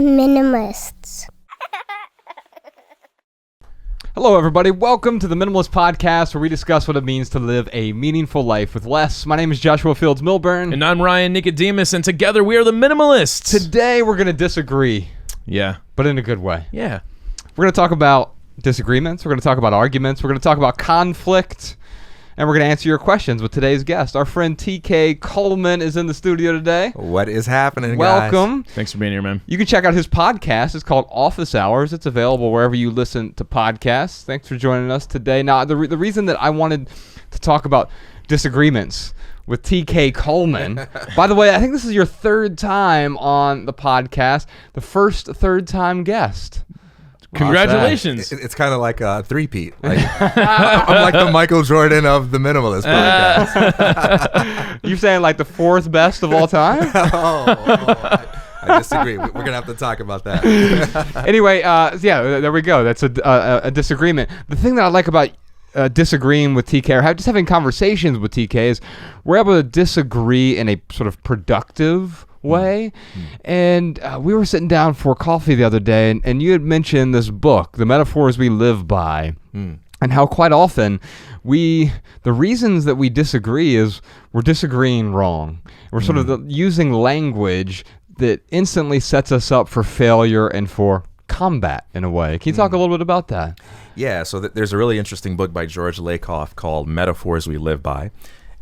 Minimalists. Hello, everybody. Welcome to the Minimalist Podcast, where we discuss what it means to live a meaningful life with less. My name is Joshua Fields Milburn. And I'm Ryan Nicodemus, and together we are the Minimalists. Today, we're going to disagree. Yeah. But in a good way. Yeah. We're going to talk about disagreements. We're going to talk about arguments. We're going to talk about conflict. And we're going to answer your questions with today's guest. Our friend TK Coleman is in the studio today. What is happening, Welcome. guys? Thanks for being here, man. You can check out his podcast. It's called Office Hours. It's available wherever you listen to podcasts. Thanks for joining us today. Now, the reason that I wanted to talk about disagreements with TK Coleman, by the way, I think this is your third time on the podcast, the first third-time guest. Congratulations. It's kind of like a three-peat. Like, I'm like the Michael Jordan of the Minimalist podcast. You're saying like the fourth best of all time? I disagree. We're going to have to talk about that. Anyway, yeah, there we go. That's a disagreement. The thing that I like about disagreeing with TK or just having conversations with TK is we're able to disagree in a sort of productive way. And we were sitting down for coffee the other day, and you had mentioned this book, The Metaphors We Live By, and how quite often the reasons that we disagree is we're disagreeing wrong. We're sort of using language that instantly sets us up for failure and for combat in a way. Can you talk a little bit about that? Yeah, so there's a really interesting book by George Lakoff called Metaphors We Live By.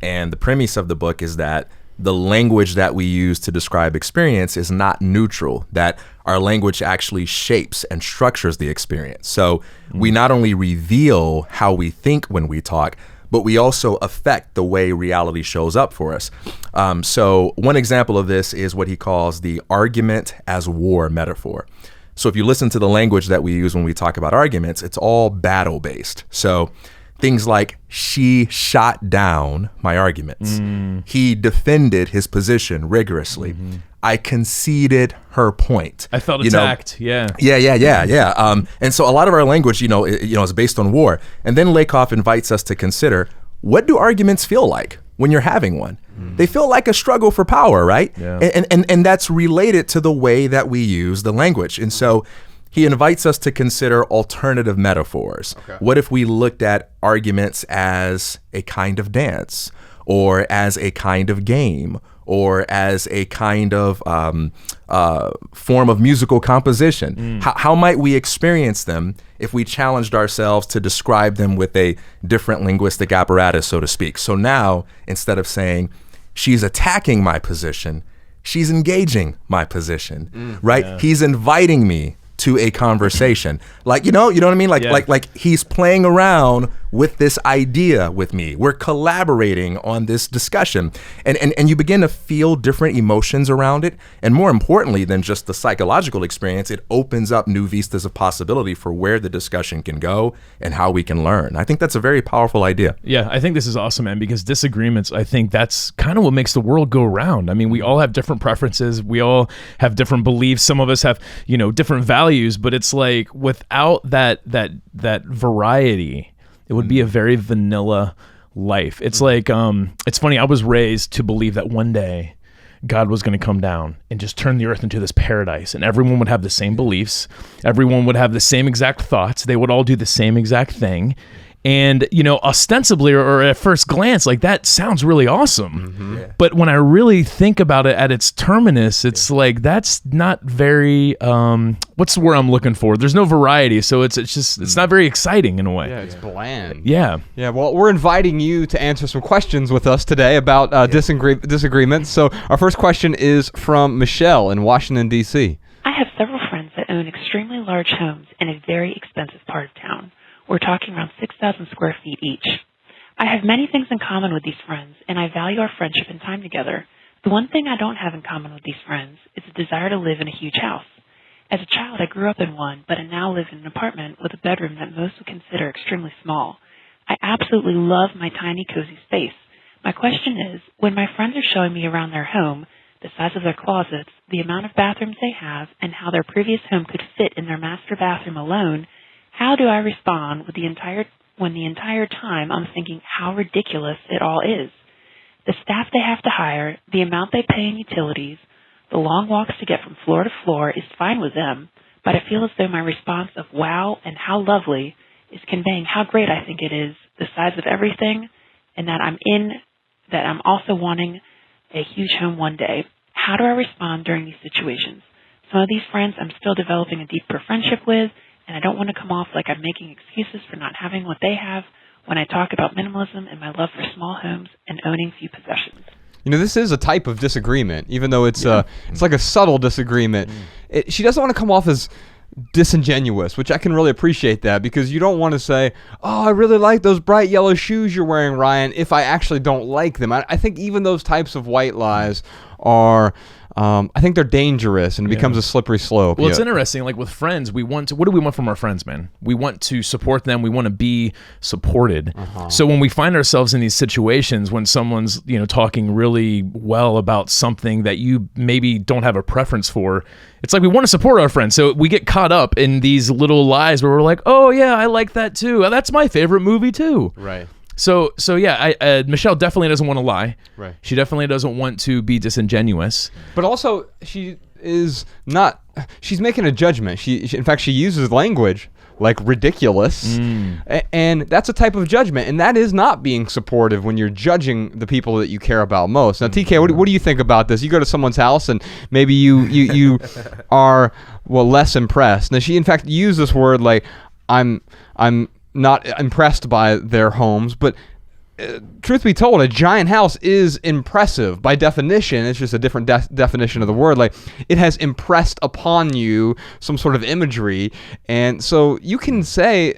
And the premise of the book is that the language that we use to describe experience is not neutral, that our language actually shapes and structures the experience. So we not only reveal how we think when we talk, but we also affect the way reality shows up for us. So one example of this is what he calls the argument as war metaphor. So if you listen to the language that we use when we talk about arguments, it's all battle-based. So things like, she shot down my arguments. He defended his position rigorously. I conceded her point. I felt attacked. Yeah. And so a lot of our language, is based on war. And then Lakoff invites us to consider, what do arguments feel like when you're having one? They feel like a struggle for power, right? Yeah. And that's related to the way that we use the language. And so he invites us to consider alternative metaphors. Okay. What if we looked at arguments as a kind of dance, or as a kind of game, or as a kind of form of musical composition? How might we experience them if we challenged ourselves to describe them with a different linguistic apparatus, so to speak? So now, instead of saying, she's attacking my position, she's engaging my position, right? Yeah. He's inviting me to a conversation. Like, you know what I mean? Like he's playing around with this idea with me. We're collaborating on this discussion. And you begin to feel different emotions around it. And more importantly than just the psychological experience, it opens up new vistas of possibility for where the discussion can go and how we can learn. I think that's a very powerful idea. Yeah, I think this is awesome, man, because disagreements, I think that's kind of what makes the world go round. I mean, we all have different preferences. We all have different beliefs. Some of us have, different values, but it's like without that variety, it would be a very vanilla life. It's like, it's funny, I was raised to believe that one day God was going to come down and just turn the earth into this paradise, and everyone would have the same beliefs. Everyone would have the same exact thoughts. They would all do the same exact thing. And, ostensibly or at first glance, like that sounds really awesome. Yeah. But when I really think about it at its terminus, it's like, that's not very, what's the word I'm looking for? There's no variety. So it's not very exciting in a way. Yeah, it's bland. Yeah. Yeah, well, we're inviting you to answer some questions with us today about disagreements. So our first question is from Michelle in Washington, D.C. I have several friends that own extremely large homes in a very expensive part of town. We're talking around 6,000 square feet each. I have many things in common with these friends, and I value our friendship and time together. The one thing I don't have in common with these friends is a desire to live in a huge house. As a child, I grew up in one, but I now live in an apartment with a bedroom that most would consider extremely small. I absolutely love my tiny, cozy space. My question is, when my friends are showing me around their home, the size of their closets, the amount of bathrooms they have, and how their previous home could fit in their master bathroom alone, how do I respond when the entire time I'm thinking how ridiculous it all is? The staff they have to hire, the amount they pay in utilities, The long walks to get from floor to floor is fine with them, but I feel as though my response of wow and how lovely is conveying how great I think it is, the size of everything, and that I'm also wanting a huge home one day. How do I respond during these situations? Some of these friends I'm still developing a deeper friendship with, and I don't want to come off like I'm making excuses for not having what they have when I talk about minimalism and my love for small homes and owning few possessions. This is a type of disagreement, even though it's like a subtle disagreement. She doesn't want to come off as disingenuous, which I can really appreciate that, because you don't want to say, oh, I really like those bright yellow shoes you're wearing, Ryan, if I actually don't like them. I think even those types of white lies are, I think they're dangerous, and it becomes a slippery slope. Well, it's interesting. Like with friends, what do we want from our friends, man? We want to support them. We want to be supported. So when we find ourselves in these situations, when someone's talking really well about something that you maybe don't have a preference for, it's like we want to support our friends. So we get caught up in these little lies where we're like, oh yeah, I like that too. That's my favorite movie too. Right. So yeah, Michelle definitely doesn't want to lie. Right. She definitely doesn't want to be disingenuous. But also, she is not. She's making a judgment. She in fact, she uses language like ridiculous, and that's a type of judgment, and that is not being supportive when you're judging the people that you care about most. Now, TK, what do you think about this? You go to someone's house, and maybe you are less impressed. Now, she in fact used this word like I'm not impressed by their homes, but truth be told, a giant house is impressive by definition. It's just a different definition of the word. Like, it has impressed upon you some sort of imagery, and so you can say,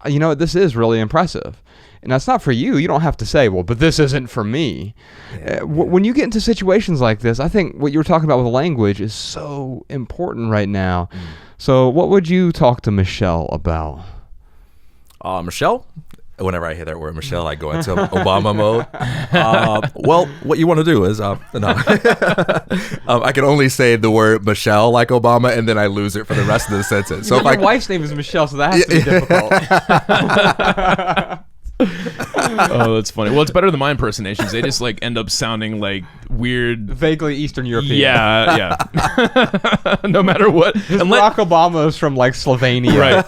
this is really impressive. And that's not for you. You don't have to say, well, but this isn't for me. When you get into situations like this, I think what you're talking about with language is so important right now. So what would you talk to Michelle about? Michelle, whenever I hear that word Michelle, I go into Obama mode. Well, what you want to do is, no. I can only say the word Michelle like Obama, and then I lose it for the rest of the sentence. So your wife's name is Michelle, so that has to be difficult. Oh, that's funny. Well, it's better than my impersonations. They just end up sounding like weird, vaguely Eastern European. Yeah. No matter what. Barack Obama is from Slovenia. Right.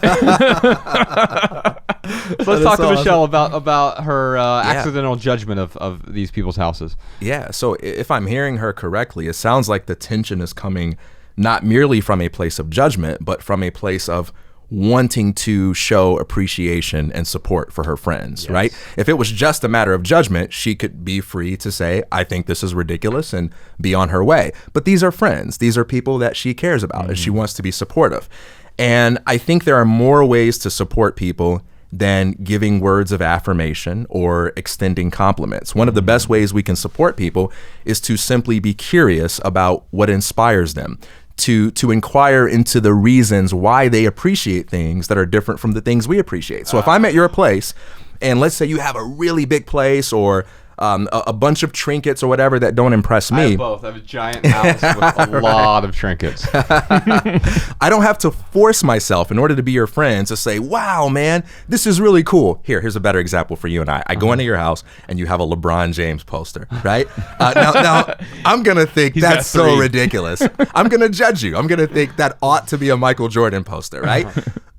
So let's talk to Michelle about her accidental judgment of these people's houses. Yeah. So if I'm hearing her correctly, it sounds like the tension is coming not merely from a place of judgment, but from a place of wanting to show appreciation and support for her friends, right? If it was just a matter of judgment, she could be free to say, I think this is ridiculous, and be on her way. But these are friends. These are people that she cares about, and she wants to be supportive. And I think there are more ways to support people than giving words of affirmation or extending compliments. One of the best ways we can support people is to simply be curious about what inspires them, to inquire into the reasons why they appreciate things that are different from the things we appreciate. So if I'm at your place, and let's say you have a really big place, or a bunch of trinkets or whatever that don't impress me. I have both. I have a giant house with a lot of trinkets. I don't have to force myself in order to be your friend to say, wow, man, this is really cool. Here's a better example for you and I. I go into your house and you have a LeBron James poster, right? Now I'm going to think that's so ridiculous. I'm going to judge you. I'm going to think that ought to be a Michael Jordan poster, right?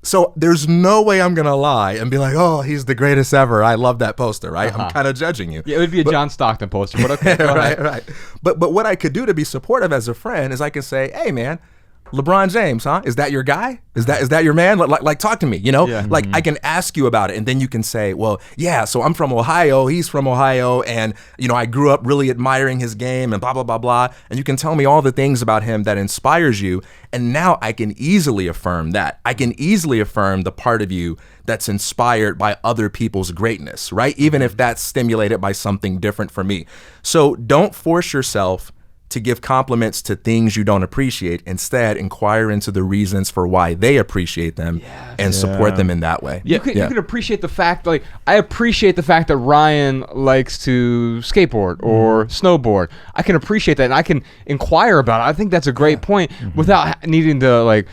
So there's no way I'm going to lie and be like, oh, he's the greatest ever. I love that poster, right? I'm kind of judging you. Yeah, it would be a John Stockton poster, but okay, go ahead. Right. But what I could do to be supportive as a friend is I can say, hey, man, LeBron James, huh? Is that your guy? Is that your man? Like talk to me, Like I can ask you about it, and then you can say, well, yeah, so I'm from Ohio, he's from Ohio, and I grew up really admiring his game and blah, blah, blah, blah. And you can tell me all the things about him that inspires you. And now I can easily affirm that. I can easily affirm the part of you that's inspired by other people's greatness, right? Even if that's stimulated by something different from me. So don't force yourself to give compliments to things you don't appreciate. Instead, inquire into the reasons for why they appreciate them and support them in that way. You can appreciate the fact, I appreciate the fact that Ryan likes to skateboard or snowboard. I can appreciate that, and I can inquire about it. I think that's a great point without needing to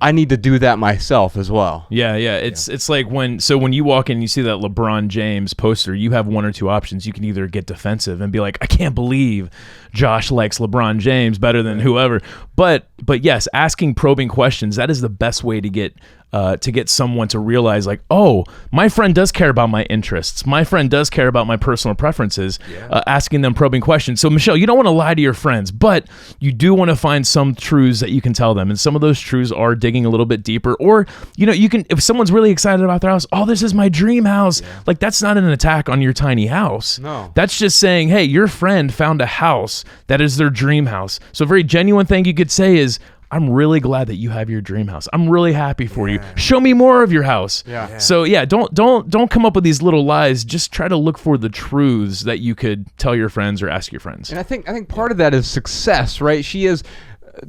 I need to do that myself as well. Yeah. It's like when you walk in and you see that LeBron James poster, you have one or two options. You can either get defensive and be like, I can't believe Josh likes likes LeBron James better than whoever. But yes, asking probing questions, that is the best way to get someone to realize, like, oh, my friend does care about my interests. My friend does care about my personal preferences. Asking them probing questions. So Michelle, you don't want to lie to your friends, but you do want to find some truths that you can tell them. And some of those truths are digging a little bit deeper. Or, you can, if someone's really excited about their house, oh, this is my dream house. Like, that's not an attack on your tiny house. No. That's just saying, hey, your friend found a house that is their dream house. So a very genuine thing you could say is, I'm really glad that you have your dream house. I'm really happy for you. Show me more of your house. So don't come up with these little lies. Just try to look for the truths that you could tell your friends or ask your friends. And I think part of that is success, right? She is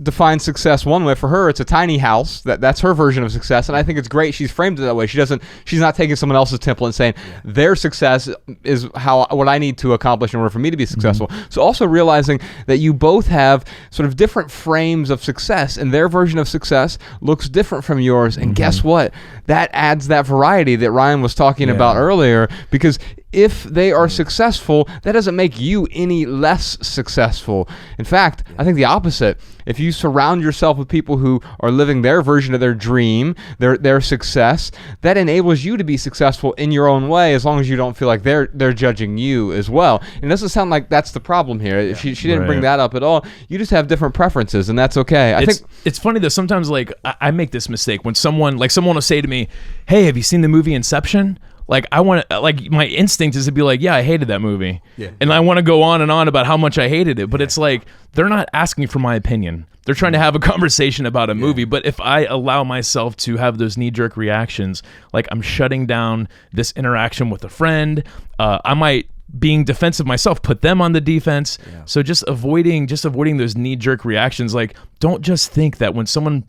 defines success one way. For her, it's a tiny house. That's her version of success, and I think it's great she's framed it that way. She's not taking someone else's template and saying their success is what I need to accomplish in order for me to be successful. So also realizing that you both have sort of different frames of success, and their version of success looks different from yours. And guess what? That adds that variety that Ryan was talking about earlier, because if they are successful, that doesn't make you any less successful. In fact, I think the opposite. If you surround yourself with people who are living their version of their dream, their success, that enables you to be successful in your own way, as long as you don't feel like they're judging you as well. And it doesn't sound like that's the problem here. She didn't bring that up at all. You just have different preferences, and that's okay. I think it's funny though. Sometimes, like, I make this mistake when someone will say to me, "Hey, have you seen the movie Inception?" Like, I want to, like, my instinct is to be like, yeah, I hated that movie. And I want to go on and on about how much I hated it. But it's like, they're not asking for my opinion. They're trying to have a conversation about a movie. But if I allow myself to have those knee-jerk reactions, like, I'm shutting down this interaction with a friend, I might, being defensive myself, put them on the defense. So just avoiding those knee-jerk reactions. Like, don't just think that when someone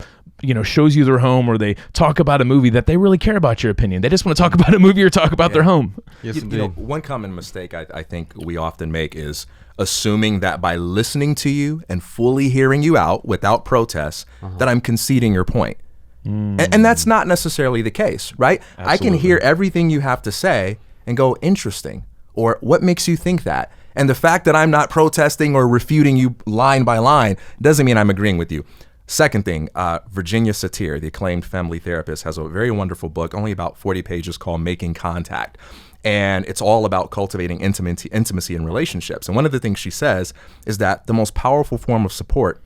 shows you their home or they talk about a movie that they really care about your opinion. They just want to talk about a movie or talk about their home. Yes, indeed. One common mistake I think we often make is assuming that by listening to you and fully hearing you out without protest, that I'm conceding your point. And that's not necessarily the case, right? Absolutely. I can hear everything you have to say and go, interesting, or what makes you think that? And the fact that I'm not protesting or refuting you line by line doesn't mean I'm agreeing with you. Second thing, Virginia Satir, the acclaimed family therapist, has a very wonderful book, only about 40 pages, called Making Contact. And it's all about cultivating intimacy in relationships. And one of the things she says is that the most powerful form of support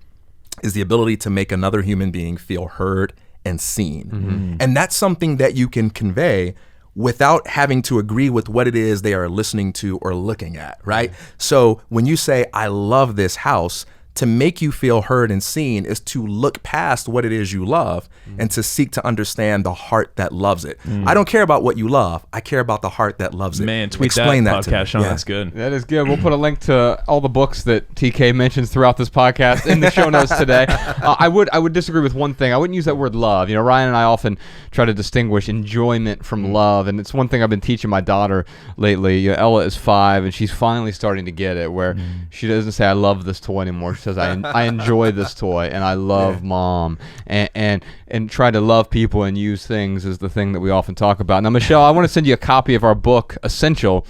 is the ability to make another human being feel heard and seen. And that's something that you can convey without having to agree with what it is they are listening to or looking at, right? So when you say, I love this house, to make you feel heard and seen is to look past what it is you love and to seek to understand the heart that loves it. I don't care about what you love. I care about the heart that loves it. Man, tweet Explain that to podcast, me. Sean. That's good. That is good. We'll put a link to all the books that TK mentions throughout this podcast in the show notes today. I would disagree with one thing. I wouldn't use that word love. Ryan and I often try to distinguish enjoyment from love, and it's one thing I've been teaching my daughter lately. Ella is 5, and she's finally starting to get it, where she doesn't say I love this toy anymore. She says I enjoy this toy, and I love mom, and try to love people and use things is the thing that we often talk about. Now, Michelle, I want to send you a copy of our book, Essential.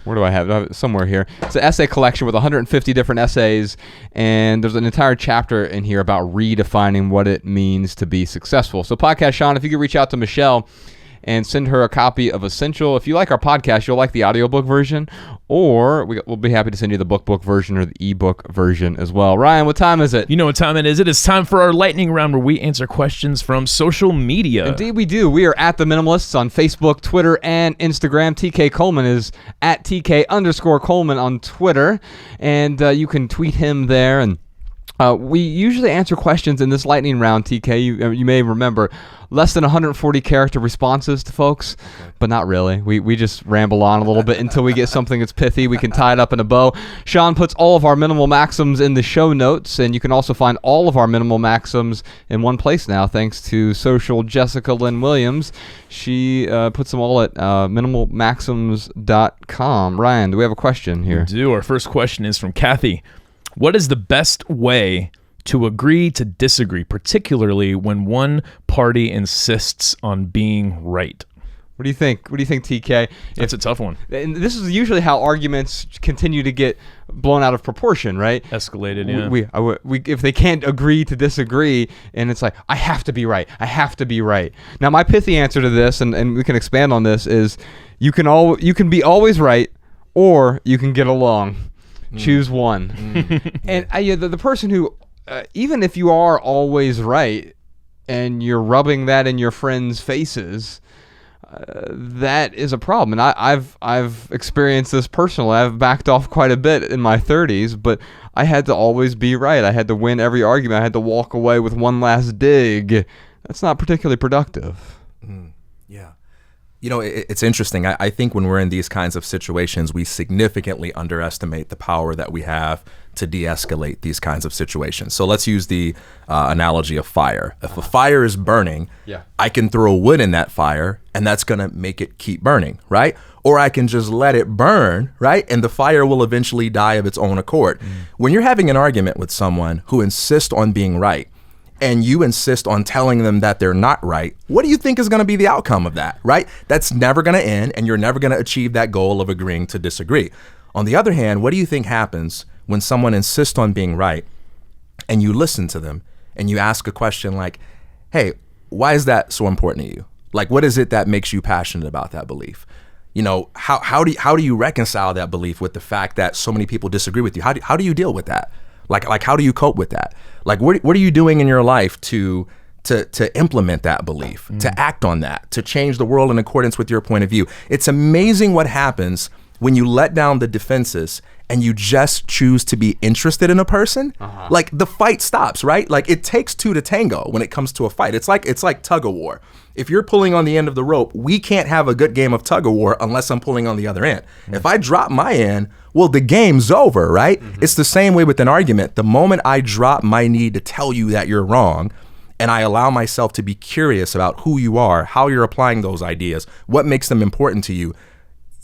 Where do I have it? I have it somewhere here. It's an essay collection with 150 different essays, and there's an entire chapter in here about redefining what it means to be successful. So, Podcast Sean, if you could reach out to Michelle and send her a copy of Essential. If you like our podcast, you'll like the audiobook version, or we'll be happy to send you the book version or the ebook version as well. Ryan, what time is it? You know what time it is. It is time for our lightning round where we answer questions from social media. Indeed we do. We are at The Minimalists on Facebook, Twitter, and Instagram. TK Coleman is at TK_Coleman on Twitter, and you can tweet him there. And we usually answer questions in this lightning round, TK. You may remember less than 140 character responses to folks, but not really. We just ramble on a little bit until we get something that's pithy. We can tie it up in a bow. Sean puts all of our minimal maxims in the show notes, and you can also find all of our minimal maxims in one place now, thanks to social Jessica Lynn Williams. She puts them all at minimalmaxims.com. Ryan, do we have a question here? We do. Our first question is from Kathy. What is the best way to agree to disagree, particularly when one party insists on being right? What do you think? What do you think, TK? That's a tough one. And this is usually how arguments continue to get blown out of proportion, right? Escalated, yeah. We if they can't agree to disagree, and it's like, I have to be right. I have to be right. Now, my pithy answer to this, and we can expand on this, is you can be always right, or you can get along. Choose one. And the person who, even if you are always right, and you're rubbing that in your friends' faces, that is a problem. And I've experienced this personally. I've backed off quite a bit in my 30s, but I had to always be right. I had to win every argument. I had to walk away with one last dig. That's not particularly productive. Yeah. You know, it's interesting. I think when we're in these kinds of situations, we significantly underestimate the power that we have to de-escalate these kinds of situations. So let's use the analogy of fire. If a fire is burning, I can throw wood in that fire, and that's going to make it keep burning, right? Or I can just let it burn, right? And the fire will eventually die of its own accord. When you're having an argument with someone who insists on being right, and you insist on telling them that they're not right, what do you think is going to be the outcome of that, right? That's never going to end, and you're never going to achieve that goal of agreeing to disagree. On the other hand, what do you think happens when someone insists on being right and you listen to them and you ask a question like, hey, why is that so important to you? Like, what is it that makes you passionate about that belief? You know, how do you reconcile that belief with the fact that so many people disagree with you? How do you deal with that? Like how do you cope with that? Like, what are you doing in your life to implement that belief, to act on that, to change the world in accordance with your point of view? It's amazing what happens when you let down the defenses and you just choose to be interested in a person. Like, the fight stops, right? Like, it takes two to tango when it comes to a fight. It's like tug of war. If you're pulling on the end of the rope, we can't have a good game of tug of war unless I'm pulling on the other end. If I drop my end, well, the game's over, right? It's the same way with an argument. The moment I drop my need to tell you that you're wrong, and I allow myself to be curious about who you are, how you're applying those ideas, what makes them important to you,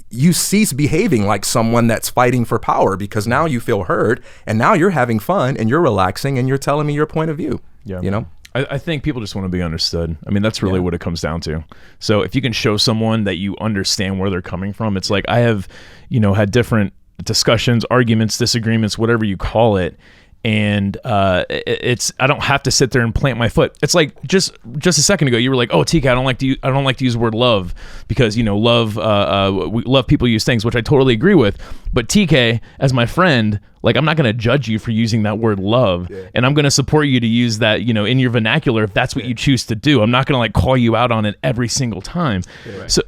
you cease behaving like someone that's fighting for power, because now you feel heard, and now you're having fun, and you're relaxing, and you're telling me your point of view. Yeah. You know? I think people just want to be understood. I mean, that's really what it comes down to. So if you can show someone that you understand where they're coming from, it's like I have, had different discussions, arguments, disagreements, whatever you call it. And I don't have to sit there and plant my foot. It's like just a second ago you were like, "Oh, TK, I don't like to use the word love because love we love people use things," which I totally agree with. But TK, as my friend, like, I'm not going to judge you for using that word love, and I'm going to support you to use that in your vernacular if that's what you choose to do. I'm not going to like call you out on it every single time.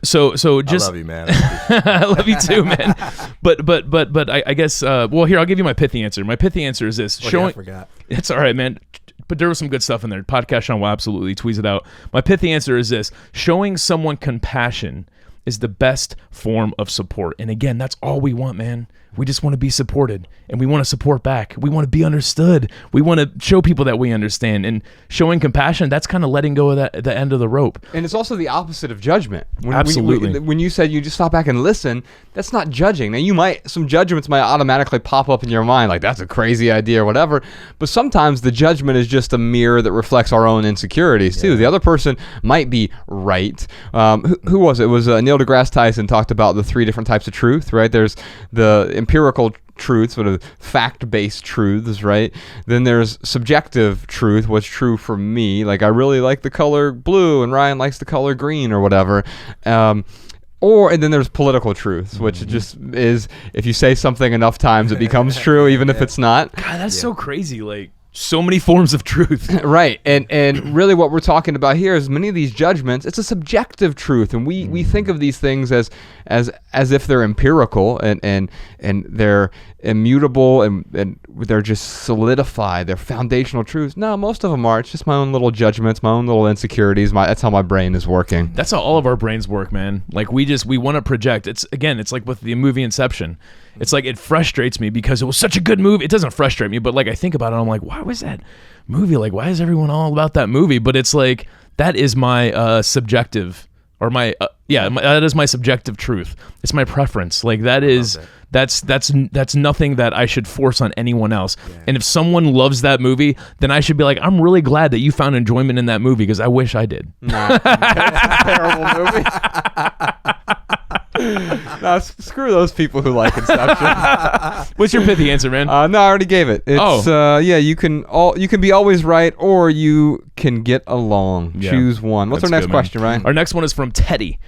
So just I love you, man. I love you too, man. But I guess well, here, I'll give you my pithy answer. My pithy answer is this: I forgot. It's all right, man. But there was some good stuff in there. Podcast Sean will absolutely tweeze it out. My pithy answer is this: showing someone compassion is the best form of support. And again, that's all we want, man. We just want to be supported, and we want to support back. We want to be understood. We want to show people that we understand. And showing compassion, that's kind of letting go of the end of the rope. And it's also the opposite of judgment. Absolutely. When you said you just stop back and listen, that's not judging. Now, some judgments might automatically pop up in your mind, like, that's a crazy idea or whatever. But sometimes the judgment is just a mirror that reflects our own insecurities, too. The other person might be right. Who was it? It was Neil deGrasse Tyson talked about the 3 different types of truth, right? There's the empirical truths, sort of fact-based truths, right? Then there's subjective truth, what's true for me. Like, I really like the color blue and Ryan likes the color green or whatever. And then there's political truths, which just is, if you say something enough times, it becomes true, even if it's not. God, that's so crazy. Like, so many forms of truth. Right. And really what we're talking about here is many of these judgments, it's a subjective truth. And we think of these things as if they're empirical and they're immutable and they're just solidified. They're foundational truths. No, most of them are. It's just my own little judgments, my own little insecurities. That's how my brain is working. That's how all of our brains work, man. Like, we want to project. It's like with the movie Inception. It's like, it frustrates me because it was such a good movie. It doesn't frustrate me, but like, I think about it, I'm like, why was that movie? Like, why is everyone all about that movie? But it's like, that is my subjective or that is my subjective truth. It's my preference. Like that's nothing that I should force on anyone else. Yeah. And if someone loves that movie, then I should be like, I'm really glad that you found enjoyment in that movie because I wish I did. Nah, that's a terrible movie. No, screw those people who like Inception. What's your pithy answer, man? No, I already gave it. It's you can be always right, or you can get along. Yeah. Choose one. What's our next question, Ryan? Our next one is from Teddy.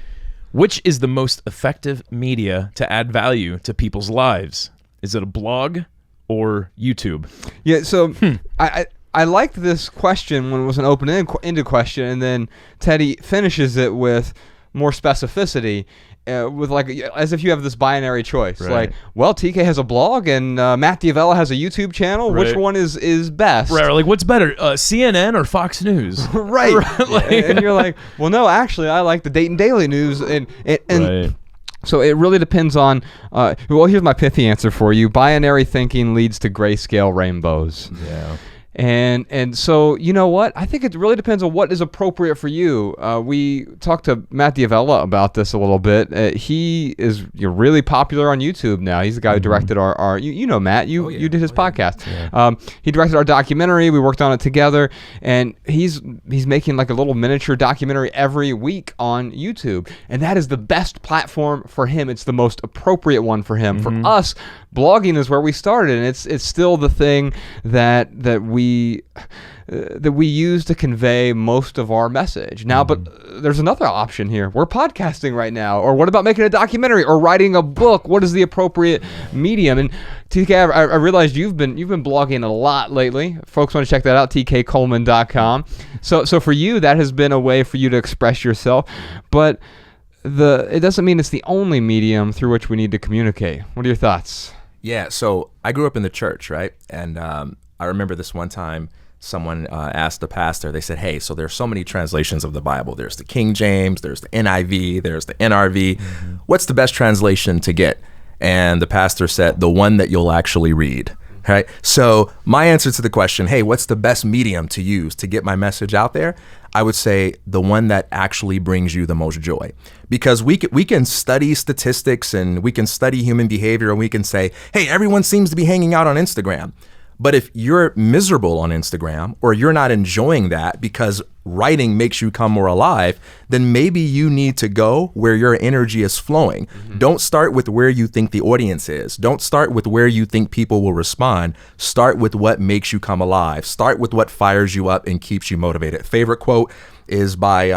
Which is the most effective media to add value to people's lives? Is it a blog or YouTube? Yeah, so I liked this question when it was an open-ended question, and then Teddy finishes it with more specificity. With like as if you have this binary choice, right. Like, well, TK has a blog and Matt D'Avella has a YouTube channel. Right. Which one is best? Right, or like what's better, CNN or Fox News? Right. Like, and you're like, well, no, actually, I like the Dayton Daily News, and right. So it really depends on. Well, here's my pithy answer for you: binary thinking leads to grayscale rainbows. Yeah. And so, you know what? I think it really depends on what is appropriate for you. We talked to Matt D'Avella about this a little bit. He is really popular on YouTube now. He's the guy who directed our you know Matt. You did his podcast. Yeah. He directed our documentary. We worked on it together, and he's making like a little miniature documentary every week on YouTube, and that is the best platform for him. It's the most appropriate one for him. For us, blogging is where we started, and it's still the thing that we use to convey most of our message. Now, but there's another option here. We're podcasting right now. Or what about making a documentary or writing a book? What is the appropriate medium? And TK, I realized you've been blogging a lot lately. Folks want to check that out, tkcoleman.com. So for you, that has been a way for you to express yourself. But it doesn't mean it's the only medium through which we need to communicate. What are your thoughts? Yeah, so I grew up in the church, right? And I remember this one time someone asked the pastor, they said, hey, so there's so many translations of the Bible. There's the King James, there's the NIV, there's the NRV. What's the best translation to get? And the pastor said, the one that you'll actually read. Right? So my answer to the question, hey, what's the best medium to use to get my message out there? I would say the one that actually brings you the most joy. Because we can study statistics and we can study human behavior and we can say, hey, everyone seems to be hanging out on Instagram. But if you're miserable on Instagram or you're not enjoying that because writing makes you come more alive, then maybe you need to go where your energy is flowing. Don't start with where you think the audience is. Don't start with where you think people will respond. Start with what makes you come alive. Start with what fires you up and keeps you motivated. Favorite quote is by,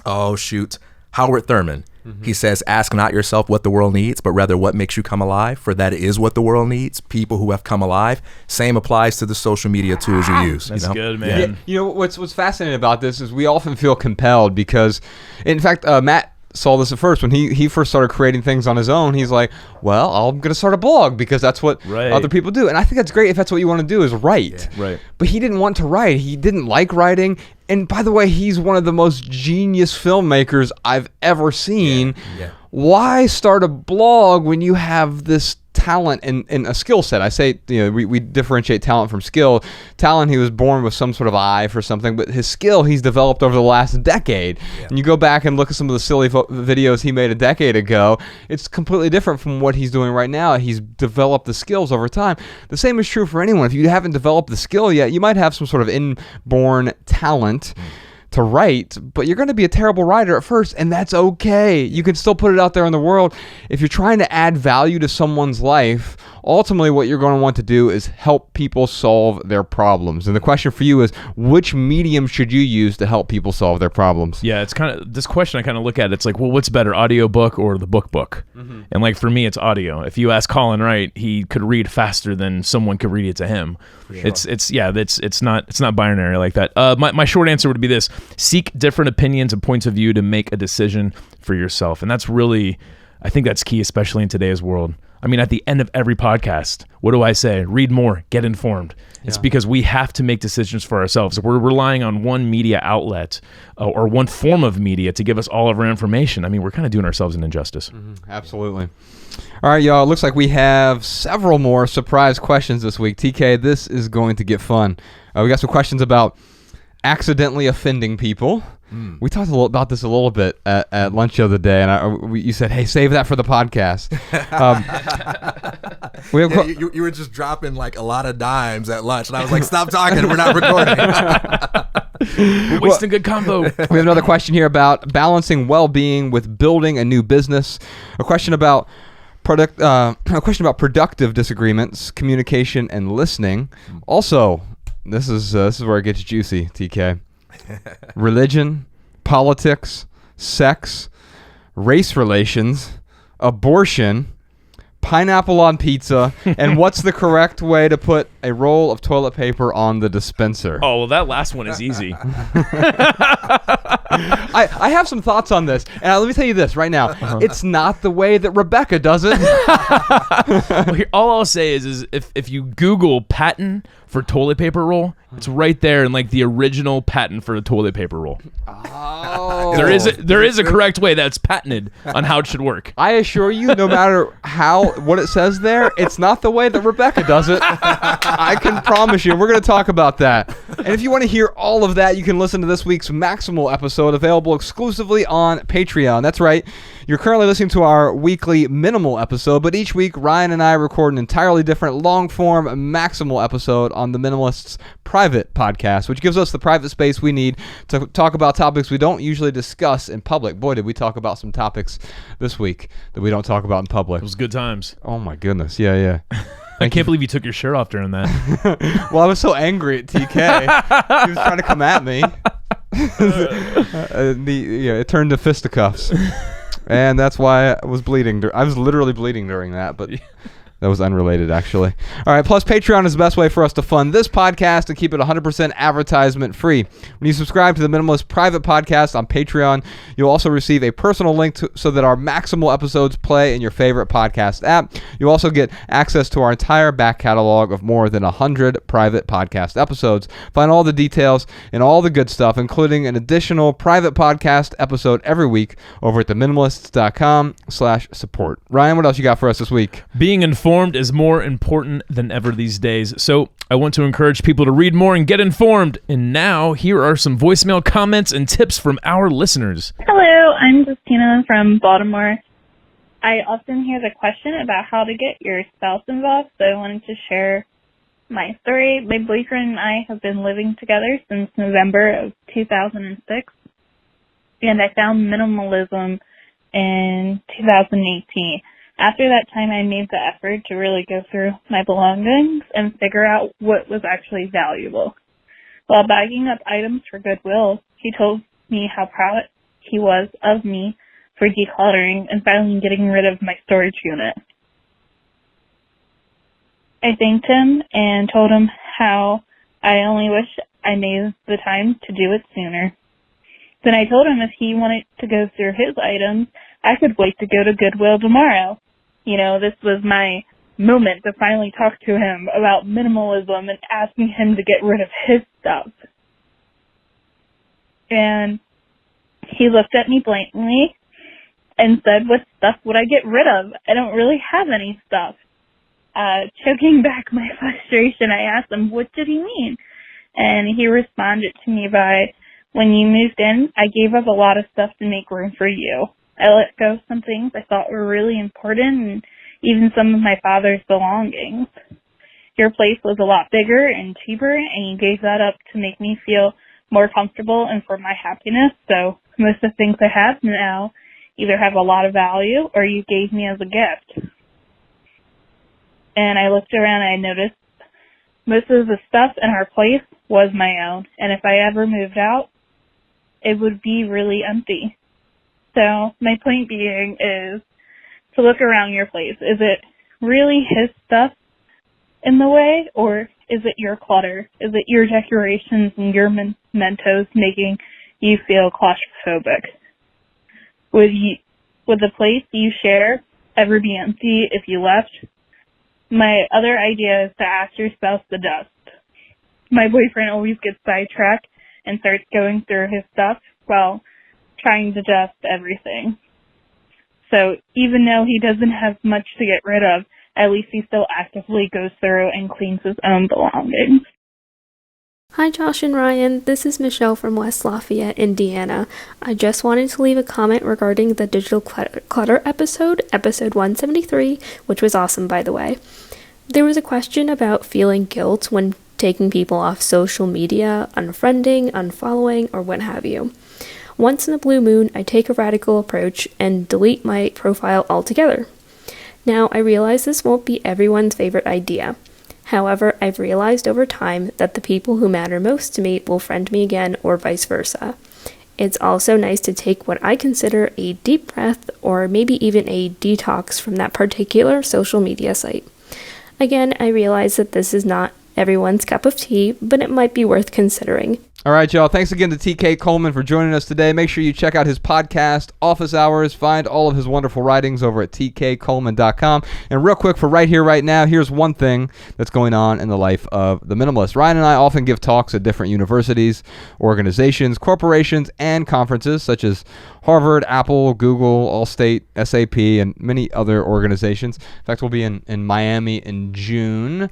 Howard Thurman. He says, ask not yourself what the world needs, but rather what makes you come alive, for that is what the world needs, people who have come alive. Same applies to the social media tools you use. That's good, man. Yeah. You know, what's fascinating about this is we often feel compelled because, in fact, Matt saw this at first when he first started creating things on his own. He's like, well, I'm going to start a blog because that's what other people do. And I think that's great if that's what you want to do is write. Yeah. Right. But he didn't want to write. He didn't like writing. And by the way, he's one of the most genius filmmakers I've ever seen. Yeah. Why start a blog when you have this talent and a skill set? I say, we differentiate talent from skill. Talent, he was born with some sort of eye for something, but his skill he's developed over the last decade. Yeah. And you go back and look at some of the silly videos he made a decade ago, it's completely different from what he's doing right now. He's developed the skills over time. The same is true for anyone. If you haven't developed the skill yet, you might have some sort of inborn talent to write, but you're going to be a terrible writer at first, and that's okay. You can still put it out there in the world. If you're trying to add value to someone's life, ultimately what you're going to want to do is help people solve their problems. And the question for you is, which medium should you use to help people solve their problems? Yeah, it's kind of this question I kind of look at. It's like, well, what's better, audiobook or the book? And like for me, it's audio. If you ask Colin Wright, he could read faster than someone could read it to him. Sure. It's not binary like that. My short answer would be this: seek different opinions and points of view to make a decision for yourself. And that's really, I think that's key, especially in today's world. I mean, at the end of every podcast, what do I say? Read more, get informed. Yeah. It's because we have to make decisions for ourselves. If we're relying on one media outlet or one form of media to give us all of our information, I mean, we're kind of doing ourselves an injustice. Absolutely. All right, y'all. It looks like we have several more surprise questions this week. TK, this is going to get fun. We got some questions about accidentally offending people. We talked about this a little bit at lunch the other day, and you said, "Hey, save that for the podcast." You were just dropping like a lot of dimes at lunch, and I was like, "Stop talking, we're not recording." We're wasting good combo. We have another question here about balancing well-being with building a new business. A question about productive disagreements, communication, and listening. Also, this is where it gets juicy, TK. Religion, politics, sex, race relations, abortion, pineapple on pizza, and what's the correct way to put a roll of toilet paper on the dispenser? Oh, well, that last one is easy. I have some thoughts on this, and let me tell you this right now. It's not the way that Rebecca does it. Well, all I'll say is if you Google patent for toilet paper roll, it's right there in like the original patent for the toilet paper roll. Oh. There is a correct way that's patented on how it should work. I assure you, no matter what it says there, it's not the way that Rebecca does it. I can promise you. We're going to talk about that. And if you want to hear all of that, you can listen to this week's Maximal episode, available exclusively on Patreon. That's right. You're currently listening to our weekly Minimal episode, but each week, Ryan and I record an entirely different long-form Maximal episode on the Minimalists' private podcast, which gives us the private space we need to talk about topics we don't usually discuss in public. Boy, did we talk about some topics this week that we don't talk about in public. It was good times. Oh, my goodness. Yeah. I can't believe you took your shirt off during that. Well, I was so angry at TK. He was trying to come at me. It turned to fisticuffs. And that's why I was bleeding. I was literally bleeding during that, but that was unrelated, actually. All right, plus Patreon is the best way for us to fund this podcast and keep it 100% advertisement free. When you subscribe to the Minimalist private podcast on Patreon, you'll also receive a personal link so that our Maximal episodes play in your favorite podcast app. You'll also get access to our entire back catalog of more than 100 private podcast episodes. Find all the details and all the good stuff, including an additional private podcast episode every week over at theminimalists.com/support. Ryan, what else you got for us this week? Being informed is more important than ever these days. So I want to encourage people to read more and get informed. And now, here are some voicemail comments and tips from our listeners. Hello, I'm Justina from Baltimore. I often hear the question about how to get your spouse involved, so I wanted to share my story. My boyfriend and I have been living together since November of 2006, and I found minimalism in 2018. After that time, I made the effort to really go through my belongings and figure out what was actually valuable. While bagging up items for Goodwill, he told me how proud he was of me for decluttering and finally getting rid of my storage unit. I thanked him and told him how I only wish I made the time to do it sooner. Then I told him if he wanted to go through his items, I could wait to go to Goodwill tomorrow. You know, this was my moment to finally talk to him about minimalism and asking him to get rid of his stuff. And he looked at me blankly and said, "What stuff would I get rid of? I don't really have any stuff." Choking back my frustration, I asked him, what did he mean? And he responded to me by, "When you moved in, I gave up a lot of stuff to make room for you. I let go of some things I thought were really important and even some of my father's belongings. Your place was a lot bigger and cheaper, and you gave that up to make me feel more comfortable and for my happiness. So most of the things I have now either have a lot of value or you gave me as a gift." And I looked around and I noticed most of the stuff in our place was my own. And if I ever moved out, it would be really empty. So my point being is to look around your place. Is it really his stuff in the way, or is it your clutter? Is it your decorations and your mementos making you feel claustrophobic? Would the place you share ever be empty if you left? My other idea is to ask your spouse to dust. My boyfriend always gets sidetracked and starts going through his stuff while trying to dust everything. So even though he doesn't have much to get rid of, at least he still actively goes through and cleans his own belongings. Hi Josh and Ryan, this is Michelle from West Lafayette, Indiana. I just wanted to leave a comment regarding the digital clutter episode 173, which was awesome by the way. There was a question about feeling guilt when taking people off social media, unfriending, unfollowing, or what have you. Once in a blue moon, I take a radical approach and delete my profile altogether. Now, I realize this won't be everyone's favorite idea. However, I've realized over time that the people who matter most to me will friend me again or vice versa. It's also nice to take what I consider a deep breath or maybe even a detox from that particular social media site. Again, I realize that this is not everyone's cup of tea, but it might be worth considering. All right, y'all. Thanks again to TK Coleman for joining us today. Make sure you check out his podcast, Office Hours. Find all of his wonderful writings over at tkcoleman.com. And real quick, for right here, right now, here's one thing that's going on in the life of the minimalist. Ryan and I often give talks at different universities, organizations, corporations, and conferences such as Harvard, Apple, Google, Allstate, SAP, and many other organizations. In fact, we'll be in Miami in June.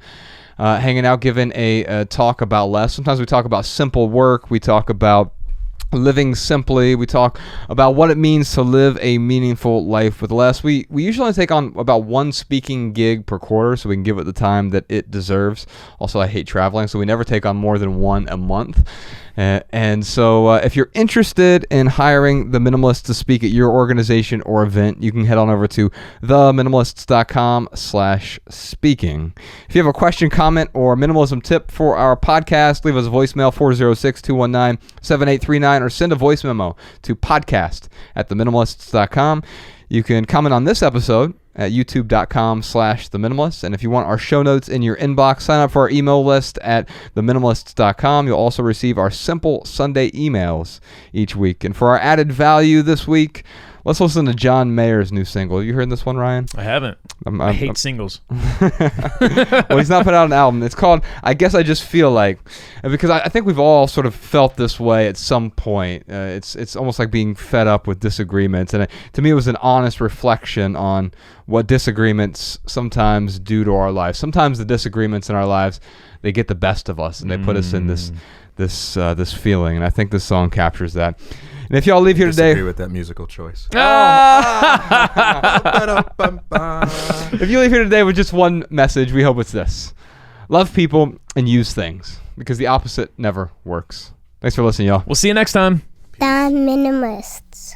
Hanging out, giving a talk about less. Sometimes we talk about simple work. We talk about living simply. We talk about what it means to live a meaningful life with less. We usually only take on about one speaking gig per quarter so we can give it the time that it deserves. Also, I hate traveling, so we never take on more than one a month. And so if you're interested in hiring the Minimalists to speak at your organization or event, you can head on over to theminimalists.com/speaking. If you have a question, comment, or minimalism tip for our podcast, leave us a voicemail 406-219-7839 or send a voice memo to podcast@theminimalists.com. You can comment on this episode at youtube.com/theminimalists. And if you want our show notes in your inbox, sign up for our email list at theminimalists.com. You'll also receive our simple Sunday emails each week. And for our added value this week, let's listen to John Mayer's new single. You heard this one, Ryan? I haven't. I hate singles. Well, he's not put out an album. It's called I Guess I Just Feel Like. And because I think we've all sort of felt this way at some point. It's almost like being fed up with disagreements. And to me, it was an honest reflection on what disagreements sometimes do to our lives. Sometimes the disagreements in our lives, they get the best of us and they put us in this feeling. And I think this song captures that. And if y'all leave here today, disagree with that musical choice. If you leave here today with just one message, we hope it's this: love people and use things, because the opposite never works. Thanks for listening, y'all. We'll see you next time. The Minimalists.